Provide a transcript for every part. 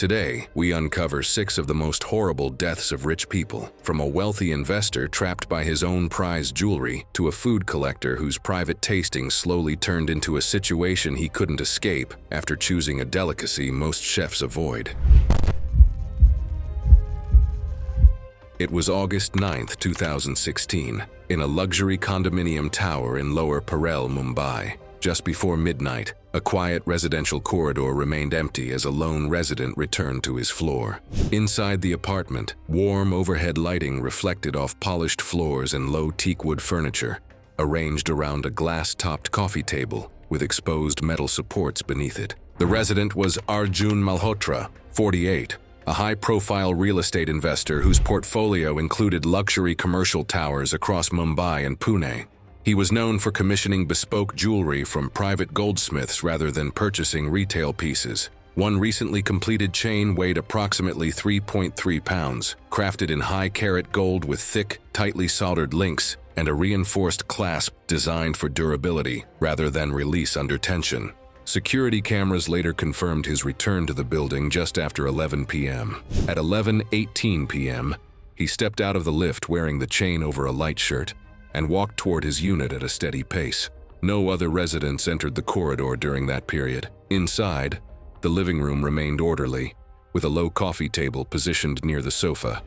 Today, we uncover 6 of the most horrible deaths of rich people, from a wealthy investor trapped by his own prized jewelry to a food collector whose private tasting slowly turned into a situation he couldn't escape after choosing a delicacy most chefs avoid. It was August 9, 2016, in a luxury condominium tower in Lower Parel, Mumbai. Just before midnight, a quiet residential corridor remained empty as a lone resident returned to his floor. Inside the apartment, warm overhead lighting reflected off polished floors and low teakwood furniture, arranged around a glass-topped coffee table with exposed metal supports beneath it. The resident was Arjun Malhotra, 48, a high-profile real estate investor whose portfolio included luxury commercial towers across Mumbai and Pune. He was known for commissioning bespoke jewelry from private goldsmiths rather than purchasing retail pieces. One recently completed chain weighed approximately 3.3 pounds, crafted in high-carat gold with thick, tightly soldered links and a reinforced clasp designed for durability rather than release under tension. Security cameras later confirmed his return to the building just after 11 p.m. At 11:18 p.m., he stepped out of the lift wearing the chain over a light shirt and walked toward his unit at a steady pace. No other residents entered the corridor during that period. Inside, the living room remained orderly, with a low coffee table positioned near the sofa.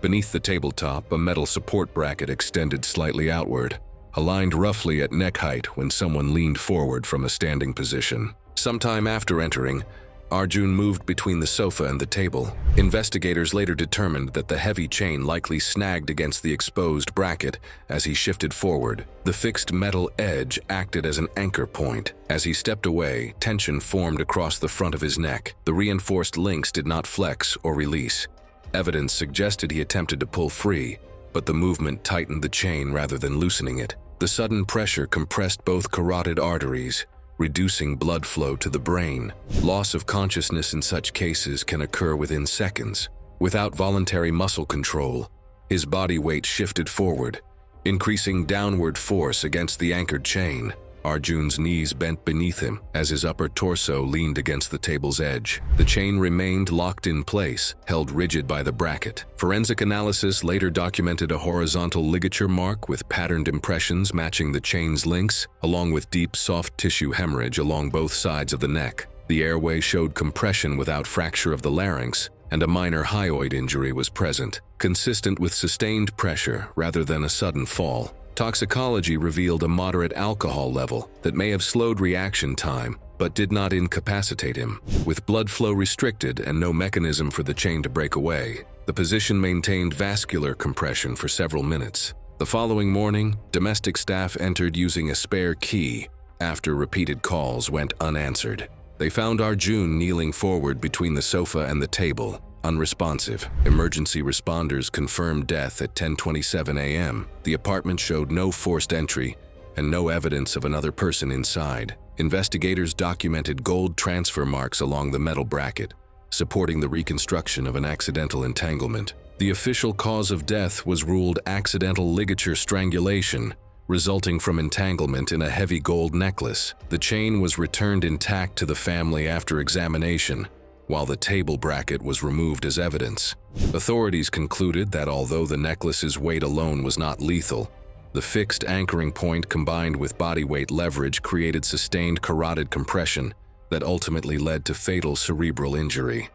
Beneath the tabletop, a metal support bracket extended slightly outward, aligned roughly at neck height when someone leaned forward from a standing position. Sometime after entering, Arjun moved between the sofa and the table. Investigators later determined that the heavy chain likely snagged against the exposed bracket as he shifted forward. The fixed metal edge acted as an anchor point. As he stepped away, tension formed across the front of his neck. The reinforced links did not flex or release. Evidence suggested he attempted to pull free, but the movement tightened the chain rather than loosening it. The sudden pressure compressed both carotid arteries, reducing blood flow to the brain. Loss of consciousness in such cases can occur within seconds. Without voluntary muscle control, his body weight shifted forward, increasing downward force against the anchored chain. Arjun's knees bent beneath him as his upper torso leaned against the table's edge. The chain remained locked in place, held rigid by the bracket. Forensic analysis later documented a horizontal ligature mark with patterned impressions matching the chain's links, along with deep soft tissue hemorrhage along both sides of the neck. The airway showed compression without fracture of the larynx, and a minor hyoid injury was present, consistent with sustained pressure rather than a sudden fall. Toxicology revealed a moderate alcohol level that may have slowed reaction time, but did not incapacitate him. With blood flow restricted and no mechanism for the chain to break away, the position maintained vascular compression for several minutes. The following morning, domestic staff entered using a spare key after repeated calls went unanswered. They found Arjun kneeling forward between the sofa and the table, unresponsive. Emergency responders confirmed death at 10:27 a.m. The apartment showed no forced entry and no evidence of another person inside. Investigators documented gold transfer marks along the metal bracket, supporting the reconstruction of an accidental entanglement. The official cause of death was ruled accidental ligature strangulation, resulting from entanglement in a heavy gold necklace. The chain was returned intact to the family after examination, while the table bracket was removed as evidence. Authorities concluded that although the necklace's weight alone was not lethal, the fixed anchoring point combined with body weight leverage created sustained carotid compression that ultimately led to fatal cerebral injury.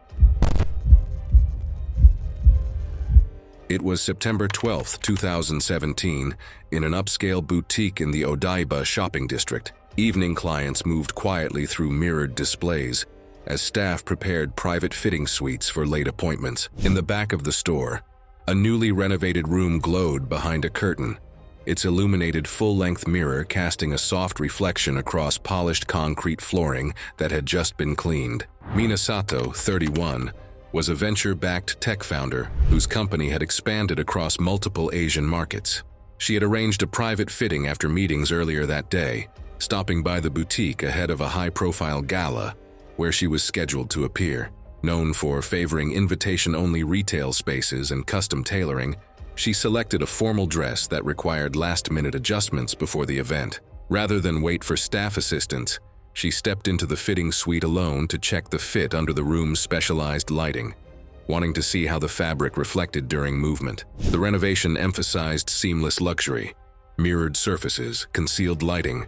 It was September 12, 2017, in an upscale boutique in the Odaiba shopping district. Evening clients moved quietly through mirrored displays as staff prepared private fitting suites for late appointments. In the back of the store, a newly renovated room glowed behind a curtain, its illuminated full-length mirror casting a soft reflection across polished concrete flooring that had just been cleaned. Minasato, 31, was a venture-backed tech founder whose company had expanded across multiple Asian markets. She had arranged a private fitting after meetings earlier that day, stopping by the boutique ahead of a high-profile gala where she was scheduled to appear. Known for favoring invitation-only retail spaces and custom tailoring, she selected a formal dress that required last-minute adjustments before the event. Rather than wait for staff assistance, She stepped into the fitting suite alone to check the fit under the room's specialized lighting, wanting to see how the fabric reflected during movement. The renovation emphasized seamless luxury, mirrored surfaces, concealed lighting,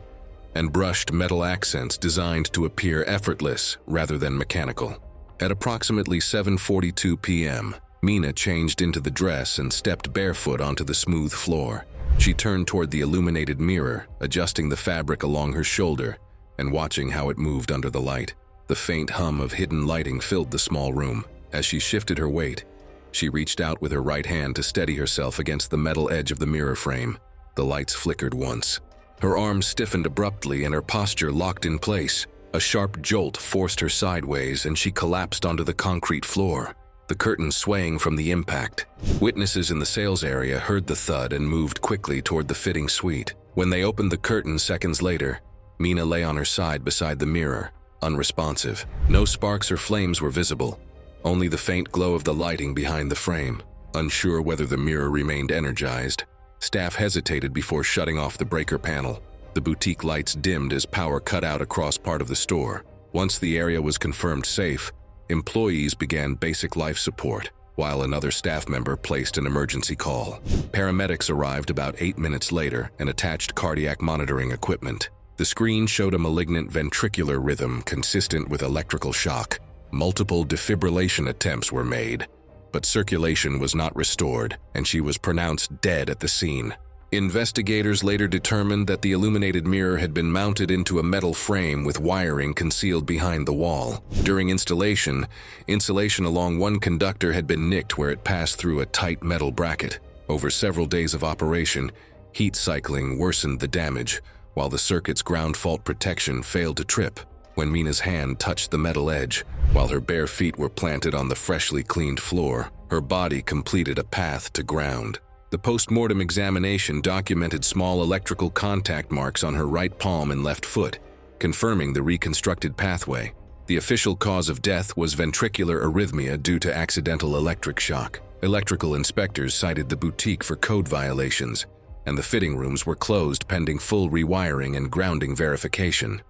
and brushed metal accents designed to appear effortless rather than mechanical. At approximately 7:42 p.m., Mina changed into the dress and stepped barefoot onto the smooth floor. She turned toward the illuminated mirror, adjusting the fabric along her shoulder and watching how it moved under the light. The faint hum of hidden lighting filled the small room. As she shifted her weight, she reached out with her right hand to steady herself against the metal edge of the mirror frame. The lights flickered once. Her arms stiffened abruptly and her posture locked in place. A sharp jolt forced her sideways and she collapsed onto the concrete floor, the curtain swaying from the impact. Witnesses in the sales area heard the thud and moved quickly toward the fitting suite. When they opened the curtain seconds later, Mina lay on her side beside the mirror, unresponsive. No sparks or flames were visible, only the faint glow of the lighting behind the frame. Unsure whether the mirror remained energized, staff hesitated before shutting off the breaker panel. The boutique lights dimmed as power cut out across part of the store. Once the area was confirmed safe, employees began basic life support, while another staff member placed an emergency call. Paramedics arrived about 8 minutes later and attached cardiac monitoring equipment. The screen showed a malignant ventricular rhythm consistent with electrical shock. Multiple defibrillation attempts were made, but circulation was not restored, and she was pronounced dead at the scene. Investigators later determined that the illuminated mirror had been mounted into a metal frame with wiring concealed behind the wall. During installation, insulation along one conductor had been nicked where it passed through a tight metal bracket. Over several days of operation, heat cycling worsened the damage, while the circuit's ground fault protection failed to trip. When Mina's hand touched the metal edge, while her bare feet were planted on the freshly cleaned floor, her body completed a path to ground. The post-mortem examination documented small electrical contact marks on her right palm and left foot, confirming the reconstructed pathway. The official cause of death was ventricular arrhythmia due to accidental electric shock. Electrical inspectors cited the boutique for code violations, and the fitting rooms were closed pending full rewiring and grounding verification.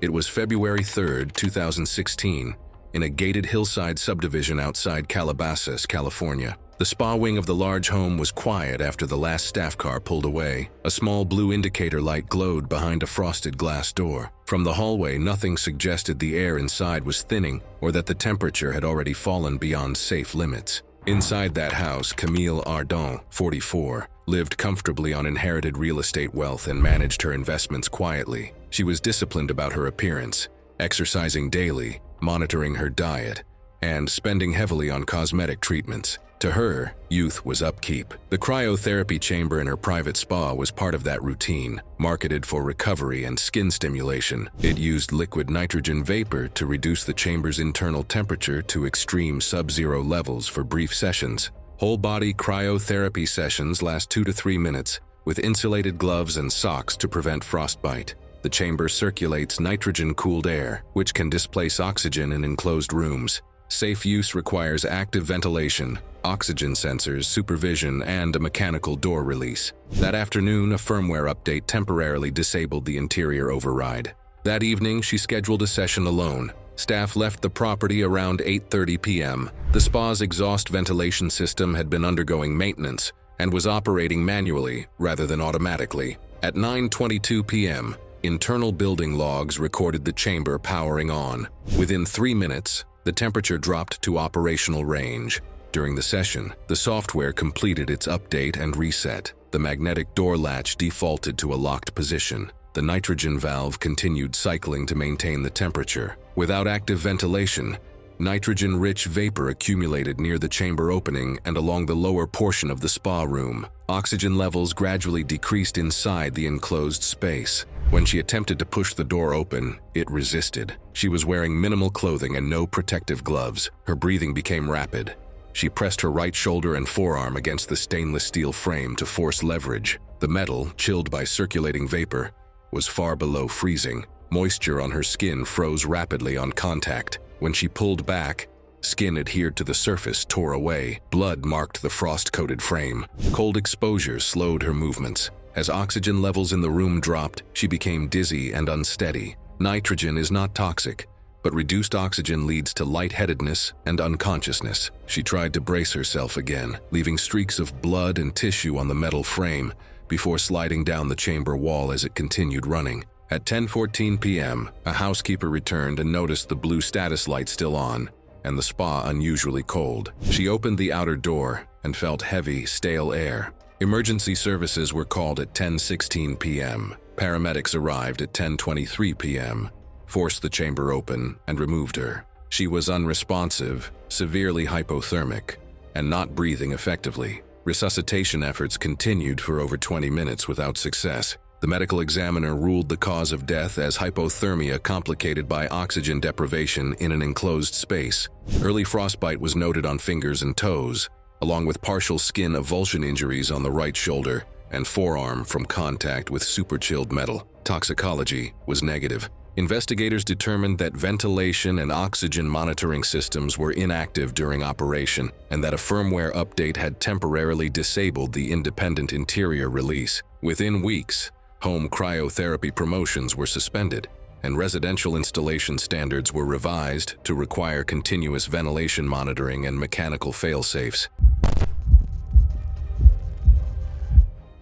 It was February 3, 2016, in a gated hillside subdivision outside Calabasas, California. The spa wing of the large home was quiet after the last staff car pulled away. A small blue indicator light glowed behind a frosted glass door. From the hallway, nothing suggested the air inside was thinning or that the temperature had already fallen beyond safe limits. Inside that house, Camille Ardon, 44, lived comfortably on inherited real estate wealth and managed her investments quietly. She was disciplined about her appearance, exercising daily, monitoring her diet, and spending heavily on cosmetic treatments. To her, youth was upkeep. The cryotherapy chamber in her private spa was part of that routine, marketed for recovery and skin stimulation. It used liquid nitrogen vapor to reduce the chamber's internal temperature to extreme sub-zero levels for brief sessions. Whole-body cryotherapy sessions last 2 to 3 minutes, with insulated gloves and socks to prevent frostbite. The chamber circulates nitrogen-cooled air, which can displace oxygen in enclosed rooms. Safe use requires active ventilation, oxygen sensors, supervision, and a mechanical door release. That afternoon, a firmware update temporarily disabled the interior override. That evening, she scheduled a session alone. Staff left the property around 8:30 p.m. The spa's exhaust ventilation system had been undergoing maintenance and was operating manually rather than automatically. At 9:22 p.m., internal building logs recorded the chamber powering on. Within 3 minutes, the temperature dropped to operational range. During the session, the software completed its update and reset. The magnetic door latch defaulted to a locked position. The nitrogen valve continued cycling to maintain the temperature. Without active ventilation, nitrogen-rich vapor accumulated near the chamber opening and along the lower portion of the spa room. Oxygen levels gradually decreased inside the enclosed space. When she attempted to push the door open, it resisted. She was wearing minimal clothing and no protective gloves. Her breathing became rapid. She pressed her right shoulder and forearm against the stainless steel frame to force leverage. The metal, chilled by circulating vapor, was far below freezing. Moisture on her skin froze rapidly on contact. When she pulled back, skin adhered to the surface tore away. Blood marked the frost-coated frame. Cold exposure slowed her movements. As oxygen levels in the room dropped, she became dizzy and unsteady. Nitrogen is not toxic, but reduced oxygen leads to lightheadedness and unconsciousness. She tried to brace herself again, leaving streaks of blood and tissue on the metal frame before sliding down the chamber wall as it continued running. At 10:14 p.m., a housekeeper returned and noticed the blue status light still on and the spa unusually cold. She opened the outer door and felt heavy, stale air. Emergency services were called at 10:16 p.m. Paramedics arrived at 10:23 p.m., forced the chamber open, and removed her. She was unresponsive, severely hypothermic, and not breathing effectively. Resuscitation efforts continued for over 20 minutes without success. The medical examiner ruled the cause of death as hypothermia complicated by oxygen deprivation in an enclosed space. Early frostbite was noted on fingers and toes, along with partial skin avulsion injuries on the right shoulder and forearm from contact with superchilled metal. Toxicology was negative. Investigators determined that ventilation and oxygen monitoring systems were inactive during operation and that a firmware update had temporarily disabled the independent interior release. Within weeks, home cryotherapy promotions were suspended, and residential installation standards were revised to require continuous ventilation monitoring and mechanical fail-safes.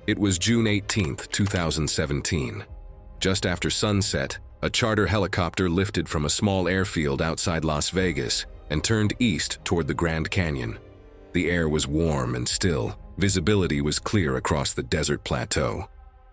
It was June 18, 2017. Just after sunset, a charter helicopter lifted from a small airfield outside Las Vegas and turned east toward the Grand Canyon. The air was warm and still. Visibility was clear across the desert plateau.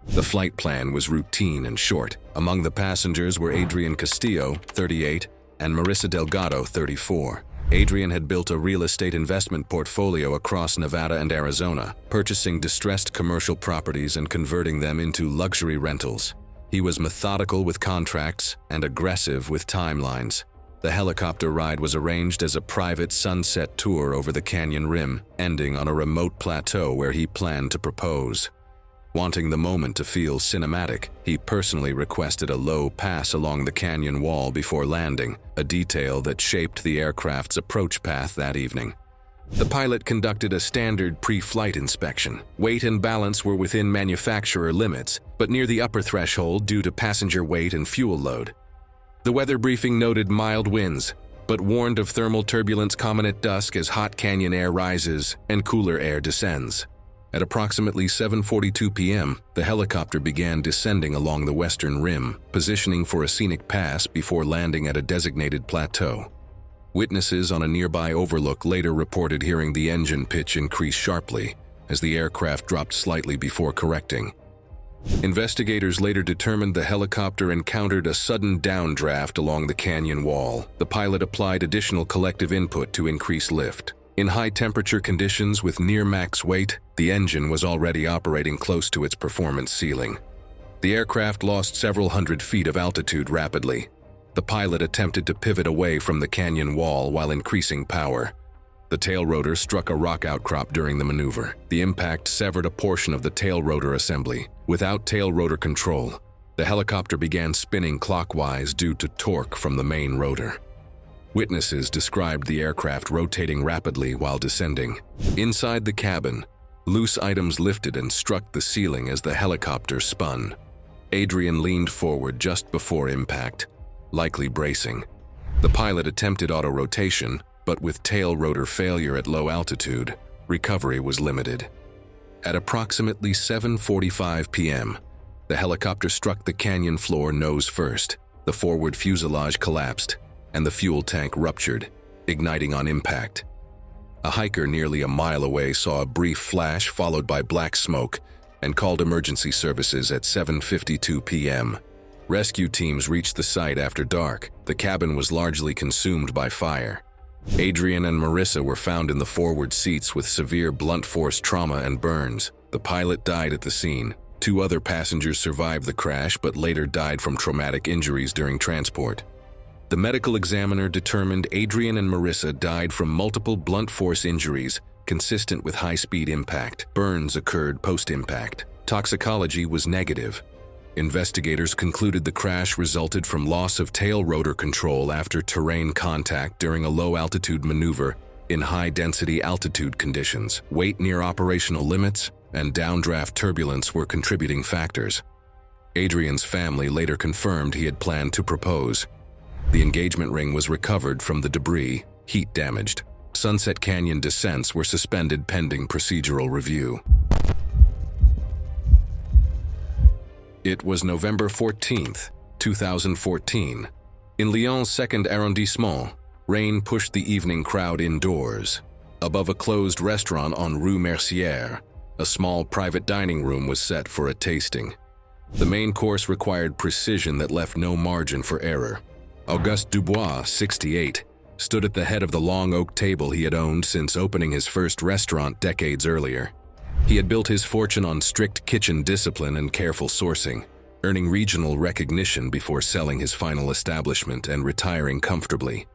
The flight plan was routine and short. Among the passengers were Adrian Castillo, 38, and Marissa Delgado, 34. Adrian had built a real estate investment portfolio across Nevada and Arizona, purchasing distressed commercial properties and converting them into luxury rentals. He was methodical with contracts and aggressive with timelines. The helicopter ride was arranged as a private sunset tour over the canyon rim, ending on a remote plateau where he planned to propose. Wanting the moment to feel cinematic, he personally requested a low pass along the canyon wall before landing, a detail that shaped the aircraft's approach path that evening. The pilot conducted a standard pre-flight inspection. Weight and balance were within manufacturer limits, but near the upper threshold due to passenger weight and fuel load. The weather briefing noted mild winds, but warned of thermal turbulence common at dusk as hot canyon air rises and cooler air descends. At approximately 7:42 p.m., the helicopter began descending along the western rim, positioning for a scenic pass before landing at a designated plateau. Witnesses on a nearby overlook later reported hearing the engine pitch increase sharply as the aircraft dropped slightly before correcting. Investigators later determined the helicopter encountered a sudden downdraft along the canyon wall. The pilot applied additional collective input to increase lift. In high-temperature conditions with near-max weight, the engine was already operating close to its performance ceiling. The aircraft lost several hundred feet of altitude rapidly. The pilot attempted to pivot away from the canyon wall while increasing power. The tail rotor struck a rock outcrop during the maneuver. The impact severed a portion of the tail rotor assembly. Without tail rotor control, the helicopter began spinning clockwise due to torque from the main rotor. Witnesses described the aircraft rotating rapidly while descending. Inside the cabin, loose items lifted and struck the ceiling as the helicopter spun. Adrian leaned forward just before impact, likely bracing. The pilot attempted auto-rotation, but with tail rotor failure at low altitude, recovery was limited. At approximately 7:45 p.m., the helicopter struck the canyon floor nose first. The forward fuselage collapsed, and the fuel tank ruptured, igniting on impact. A hiker nearly a mile away saw a brief flash followed by black smoke and called emergency services at 7:52 p.m. Rescue teams reached the site after dark. The cabin was largely consumed by fire. Adrian and Marissa were found in the forward seats with severe blunt force trauma and burns. The pilot died at the scene. 2 other passengers survived the crash but later died from traumatic injuries during transport. The medical examiner determined Adrian and Marissa died from multiple blunt force injuries consistent with high-speed impact. Burns occurred post-impact. Toxicology was negative. Investigators concluded the crash resulted from loss of tail rotor control after terrain contact during a low-altitude maneuver in high-density altitude conditions, weight near operational limits, and downdraft turbulence were contributing factors. Adrian's family later confirmed he had planned to propose. The engagement ring was recovered from the debris, heat damaged. Sunset Canyon descents were suspended pending procedural review. It was November 14, 2014. In Lyon's 2nd arrondissement, rain pushed the evening crowd indoors. Above a closed restaurant on Rue Mercière, a small private dining room was set for a tasting. The main course required precision that left no margin for error. Auguste Dubois, 68, stood at the head of the long oak table he had owned since opening his first restaurant decades earlier. He had built his fortune on strict kitchen discipline and careful sourcing, earning regional recognition before selling his final establishment and retiring comfortably.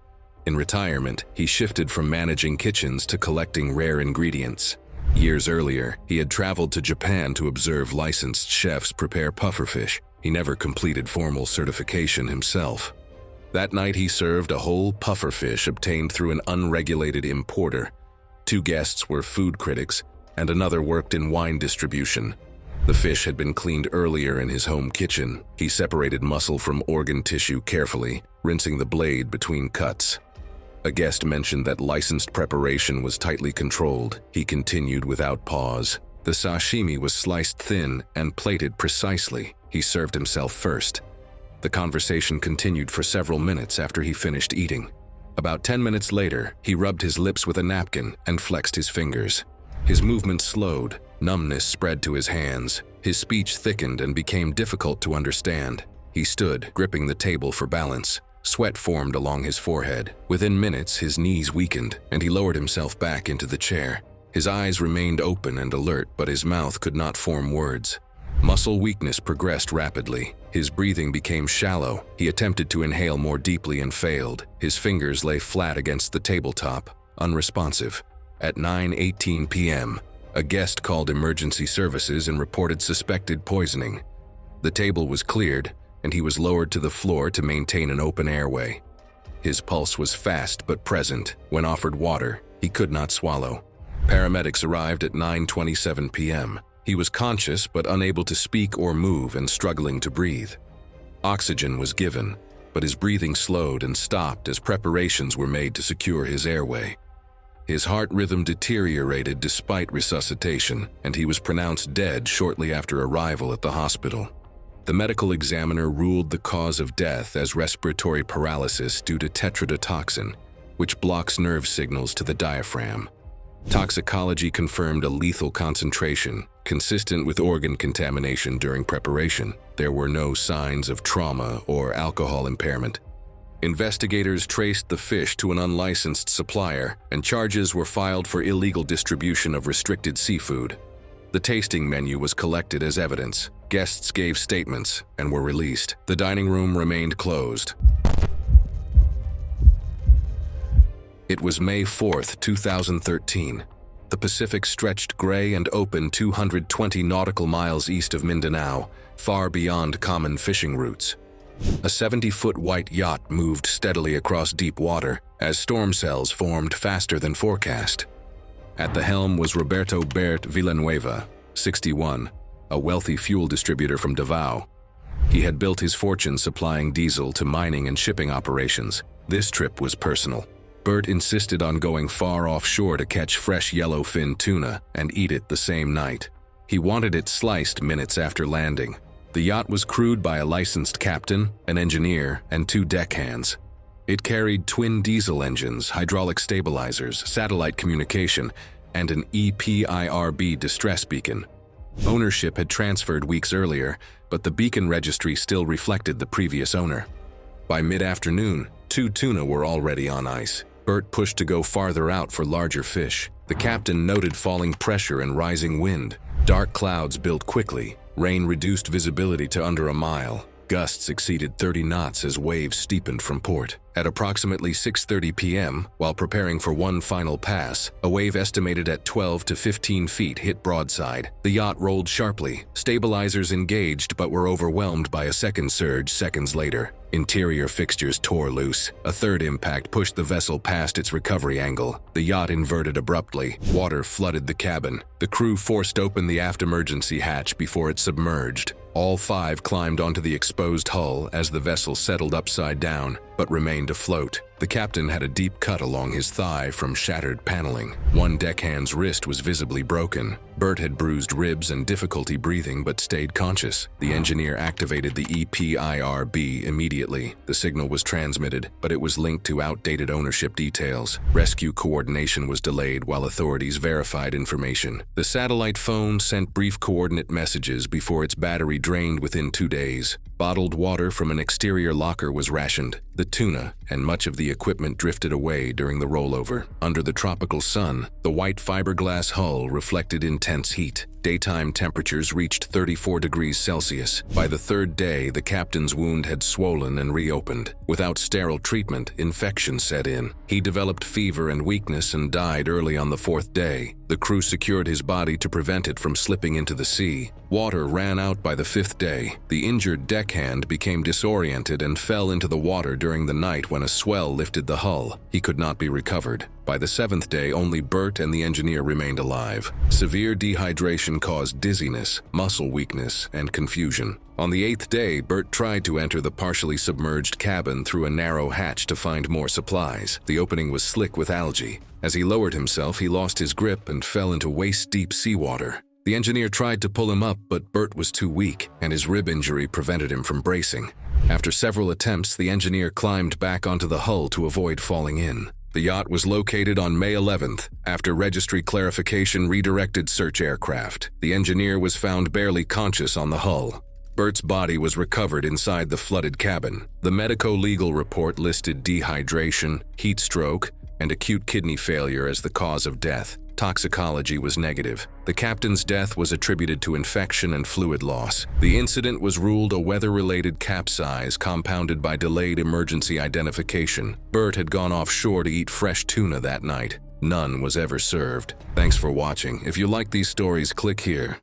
In retirement, he shifted from managing kitchens to collecting rare ingredients. Years earlier, he had traveled to Japan to observe licensed chefs prepare pufferfish. He never completed formal certification himself. That night he served a whole pufferfish obtained through an unregulated importer. 2 guests were food critics, and another worked in wine distribution. The fish had been cleaned earlier in his home kitchen. He separated muscle from organ tissue carefully, rinsing the blade between cuts. A guest mentioned that licensed preparation was tightly controlled. He continued without pause. The sashimi was sliced thin and plated precisely. He served himself first. The conversation continued for several minutes after he finished eating. About 10 minutes later, he rubbed his lips with a napkin and flexed his fingers. His movements slowed, numbness spread to his hands. His speech thickened and became difficult to understand. He stood, gripping the table for balance. Sweat formed along his forehead. Within minutes, his knees weakened, and he lowered himself back into the chair. His eyes remained open and alert, but his mouth could not form words. Muscle weakness progressed rapidly. His breathing became shallow. He attempted to inhale more deeply and failed. His fingers lay flat against the tabletop, unresponsive. At 9:18 p.m., a guest called emergency services and reported suspected poisoning. The table was cleared, and he was lowered to the floor to maintain an open airway. His pulse was fast but present. When offered water, he could not swallow. Paramedics arrived at 9:27 p.m. He was conscious but unable to speak or move and struggling to breathe. Oxygen was given, but his breathing slowed and stopped as preparations were made to secure his airway. His heart rhythm deteriorated despite resuscitation, and he was pronounced dead shortly after arrival at the hospital. The medical examiner ruled the cause of death as respiratory paralysis due to tetrodotoxin, which blocks nerve signals to the diaphragm. Toxicology confirmed a lethal concentration, consistent with organ contamination during preparation. There were no signs of trauma or alcohol impairment. Investigators traced the fish to an unlicensed supplier, and charges were filed for illegal distribution of restricted seafood. The tasting menu was collected as evidence. Guests gave statements and were released. The dining room remained closed. It was May 4, 2013. The Pacific stretched gray and open 220 nautical miles east of Mindanao, far beyond common fishing routes. A 70-foot white yacht moved steadily across deep water as storm cells formed faster than forecast. At the helm was Roberto Bert Villanueva, 61, a wealthy fuel distributor from Davao. He had built his fortune supplying diesel to mining and shipping operations. This trip was personal. Bert insisted on going far offshore to catch fresh yellowfin tuna and eat it the same night. He wanted it sliced minutes after landing. The yacht was crewed by a licensed captain, an engineer, and 2 deckhands. It carried twin diesel engines, hydraulic stabilizers, satellite communication, and an EPIRB distress beacon. Ownership had transferred weeks earlier, but the beacon registry still reflected the previous owner. By mid-afternoon, 2 tuna were already on ice. Bert pushed to go farther out for larger fish. The captain noted falling pressure and rising wind. Dark clouds built quickly. Rain reduced visibility to under a mile. Gusts exceeded 30 knots as waves steepened from port. At approximately 6:30 p.m., while preparing for one final pass, a wave estimated at 12 to 15 feet hit broadside. The yacht rolled sharply. Stabilizers engaged but were overwhelmed by a second surge seconds later. Interior fixtures tore loose. A third impact pushed the vessel past its recovery angle. The yacht inverted abruptly. Water flooded the cabin. The crew forced open the aft emergency hatch before it submerged. All 5 climbed onto the exposed hull as the vessel settled upside down, but remained afloat. The captain had a deep cut along his thigh from shattered paneling. One deckhand's wrist was visibly broken. Bert had bruised ribs and difficulty breathing but stayed conscious. The engineer activated the EPIRB immediately. The signal was transmitted, but it was linked to outdated ownership details. Rescue coordination was delayed while authorities verified information. The satellite phone sent brief coordinate messages before its battery drained within 2 days. Bottled water from an exterior locker was rationed. The tuna and much of the equipment drifted away during the rollover. Under the tropical sun, the white fiberglass hull reflected intense heat. Daytime temperatures reached 34 degrees Celsius. By the 3rd day, the captain's wound had swollen and reopened. Without sterile treatment, infection set in. He developed fever and weakness and died early on the 4th day. The crew secured his body to prevent it from slipping into the sea. Water ran out by the 5th day. The injured deckhand became disoriented and fell into the water during the night when a swell lifted the hull. He could not be recovered. By the 7th day, only Bert and the engineer remained alive. Severe dehydration caused dizziness, muscle weakness, and confusion. On the 8th day, Bert tried to enter the partially submerged cabin through a narrow hatch to find more supplies. The opening was slick with algae. As he lowered himself, he lost his grip and fell into waist-deep seawater. The engineer tried to pull him up, but Bert was too weak, and his rib injury prevented him from bracing. After several attempts, the engineer climbed back onto the hull to avoid falling in. The yacht was located on May 11th. After registry clarification, redirected search aircraft. The engineer was found barely conscious on the hull. Bert's body was recovered inside the flooded cabin. The medico-legal report listed dehydration, heat stroke, and acute kidney failure as the cause of death. Toxicology was negative. The captain's death was attributed to infection and fluid loss. The incident was ruled a weather-related capsize compounded by delayed emergency identification. Bert had gone offshore to eat fresh tuna that night. None was ever served. Thanks for watching. If you like these stories, click here.